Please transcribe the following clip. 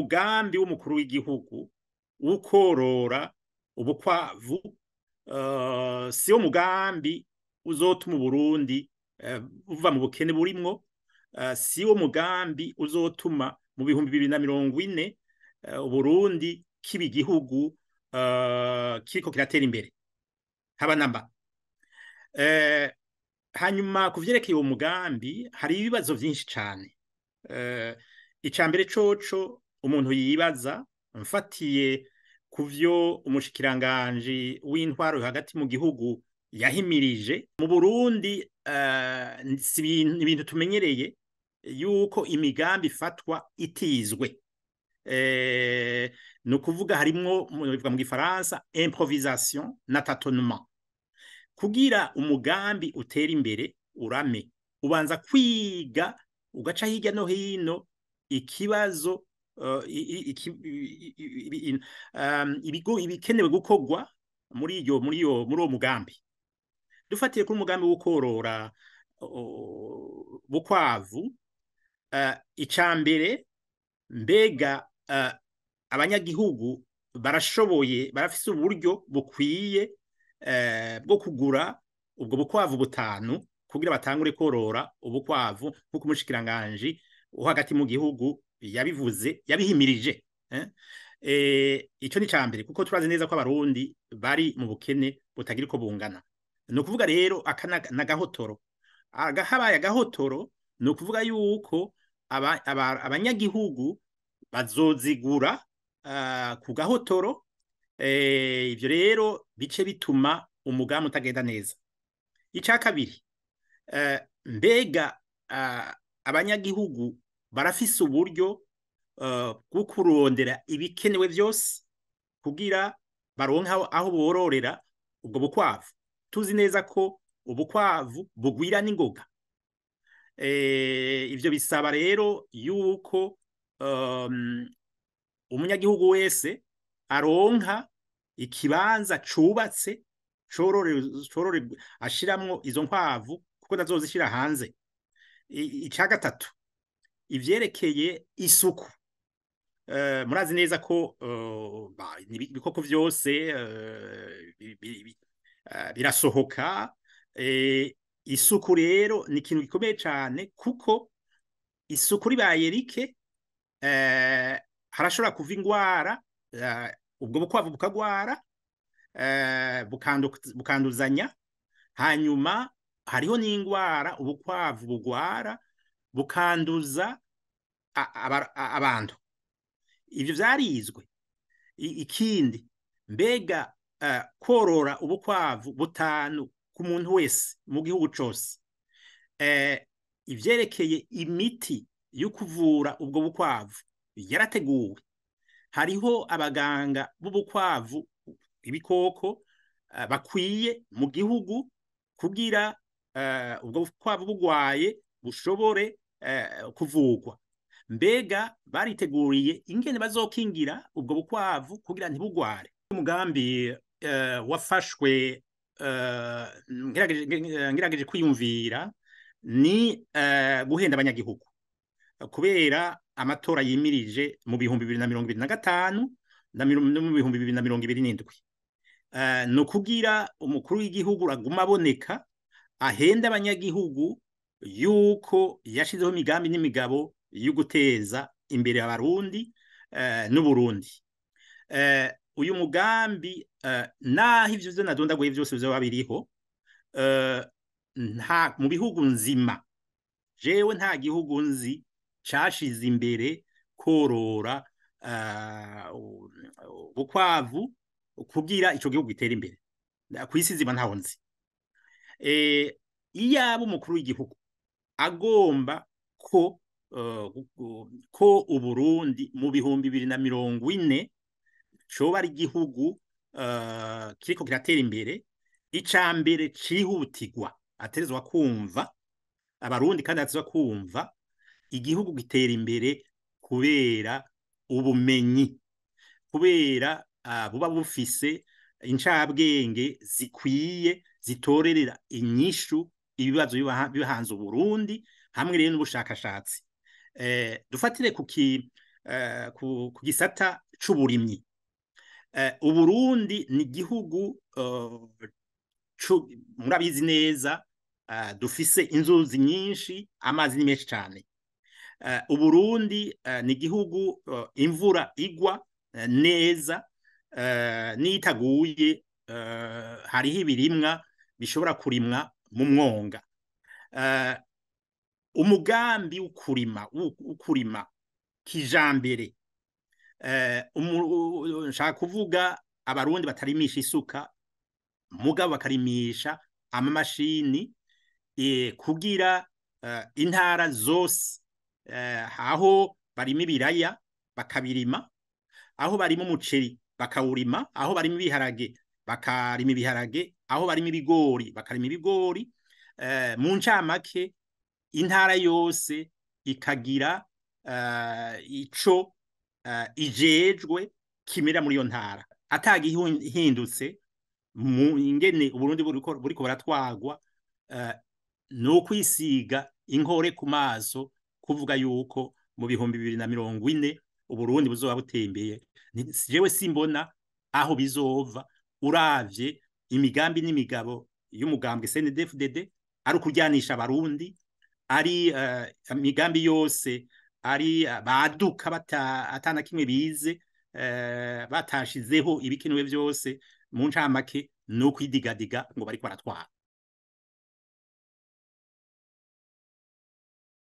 umugambi w'umukuru w'igihugu ukorora ubukwavu si wo mugambi uzotuma Uburundi buva mu bukene burimwo, si wo mugambi uzotuma mu 2040 Uburundi kiba igihugu kiriko kiratera imbere haba namba. Hanyuma kuvyerekeye uwo mugambi hari ibibazo vyinshi cane. Icambere coco umuntu yibaza mfatiye kuvyo umushikiranganje w'intwaro hagati mu gihugu yahimirije mu Burundi, si ibintu tumenyereye yuko imigambi ifatwa itizwe. No kuvuga harimwo bivuga mu gifaransa improvisation na tâtonnement. Kugira umugambi utera imbere urame ubanza kwiga ugaca hirya no hino ikibazo ibikenewe gukorwa muri uwo mugambi. Dufatiye kuri umugambi wo korora bukwavu, icambere mbega abanyagihugu barashoboye barafise uburyo bukwiye bwo kugura ubwo bukwavu butanu kugira batangure korora ubukwavu nkuko umushikiranganje hagati mu gihugu yabivuze yabihimirije. Ico ni cambere kuko turazi neza ko abarundi bari mu bukene butagira ko bungana. No kuvuga rero na gahotoro habaye agahotoro, no kuvuga yuko abanyagihugu bazozigura ku gahotoro. Ivyo rero bice bituma umugambi utagenda neza. Ica kabiri, mbega abanyagihugu barafise uburyo bwo kurondera ibikenewe vyose kugira baronka aho bororera ubwo bukwavu. Tuzi neza ko ubukwavu bugwira n'ingoga. Ivyo bisaba rero yuko umunyagihugu wese aronka ikibanza cubatse corore ashiramwo izo nkwavu kuko nazozishira hanze. Ica gatatu, ivyerekeye isuku. Murazi neza ko ibikoko vyose birasohoka. Isuku rero ni ikintu gikomeye cane kuko isuku ribaye rike harashobora kuva ingwara, ubwo bukwavu bukagwara, bukanduzanya. Hanyuma hariho n'ingwara ubukwavu bugwara bukanduza abantu. Ivyo vyarizwe. Ikindi mbega korora ubukwavu butanu ku muntu wese mu gihugu cose, ivyerekeye imiti yo kuvura ubwo bukwavu yarateguwe. Hariho abaganga b'ubukwavu ibikoko bakwiye mu gihugu kugira ubwo bukwavu bugwaye bushobore kuvugwa. Mbega bariteguriye ingene bazokingira ubwo bukwavu kugira ntibugware. Umugambi wafashwe ngerageje kwiyumvira ni guhenda abanyagihugu kubera amatora yimirije mu 2025 na mu 2027. No kugira umukuru w'igihugu aguma aboneka ahenda abanyagihugu yuko yashizeho imigambi n'imigabo yo guteza imbere abarundi n'Uburundi. Uyu mugambi naho ivyo vyo nadondaguye vyose bizoba biriho, nta mu bihugu nzima jewe nta gihugu nzi cashize imbere korora bukwavu kugira ico gihugu gitera imbere. Kw'isi nzima ntaho nzi. Iyaba umukuru w'igihugu agomba ko Uburundi mu 2040 coba ari igihugu kiriko kiratera imbere, icambere cihutirwa aterezwa kumva abarundi kandi atezwa kumva igihugu gitera imbere kubera ubumenyi, kubera buba bufise incabwenge zikwiye zitorerera inyishu ibibazo bihanze Uburundi hamwe rero n'ubushakashatsi. Dufatire ku gisata c'uburimyi. Uburundi ni igihugu murabizi neza, dufise inzuzi nyinshi, amazi ni menshi cyane. Uburundi ni igihugu imvura igwa neza, n'itaguye hariho ibirimwa bishobora kurimwa mu mwonga. Umugambi w'ukurima kijambere, nshaka kuvuga abarundi batarimisha isuka mugabo bakarimisha amamashini, kugira intara zose, aho barima ibiraya bakabirima, aho barima umuceri bakawurima, aho barima ibiharage bakarima ibiharage, aho barima ibigori bakarima ibigori. Mu ncamake intara yose ikagira ico ijejwe kimera muri iyo ntara, atagihindutse mu ingene Uburundi buriko baratwagwa. No kwisiga inkore ku maso kuvuga yuko mu 2040 Uburundi buzoba butembeye. Jewe simbona aho bizova, uravye imigambi n'imigabo y'umugambwe CNDD-FDD ari kuryanisha abarundi, ari imigambi yose ari baduka atana kimwe bize, batashizeho ibikenewe byose. Mu ncamake no kwidigadiga ngo bariko baratwara.